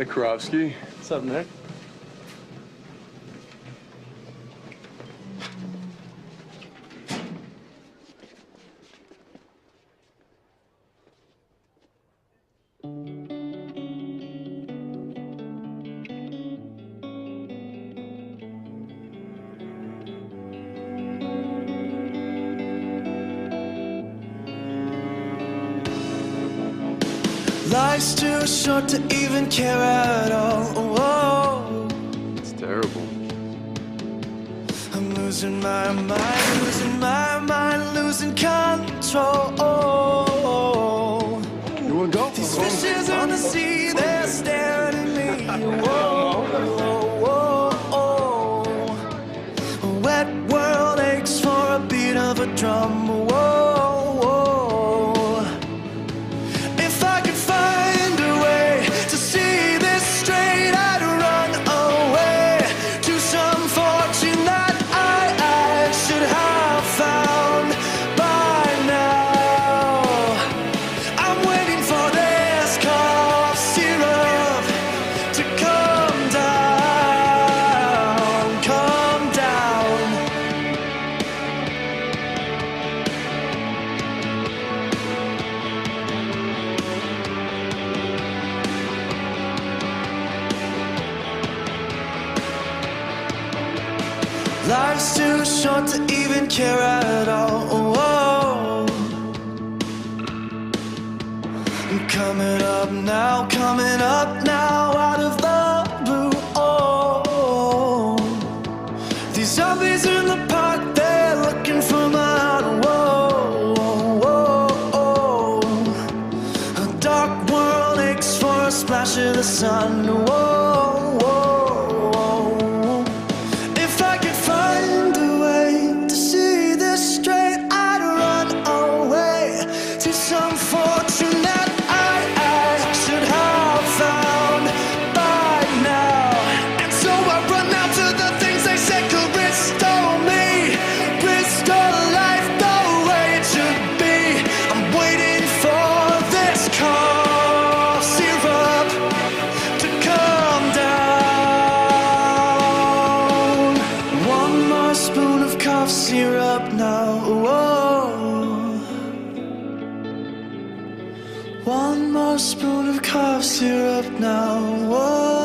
Hey, Karofsky. What's up, Nick? Life's too short to even care at all. Oh, It's terrible. I'm losing my mind, losing my mind, losing control. You wanna go? These fishes on the sea, they're staring at me. Whoa, whoa, whoa. A wet world aches for a beat of a drum. Whoa. If I could find a way to see this straight, I'd run away to some fortune that I should have found by now. I'm waiting for this cough syrup to come down, come down. Life's too short to even care at all. I'm coming up now, out of the blue. Oh, these zombies in the park, they're looking for my heart. Whoa, whoa, whoa. A dark world aches for a splash of the sun. Whoa, whoa. If I could find a way to see this straight, I'd run away to some fortune that I should have found by now. And so I run out to the things they said could restore me, restore life the way it should be. I'm waiting for this cough syrup to come down. One more spoon of cough syrup now. Whoa. One more spoon of cough syrup now. Whoa.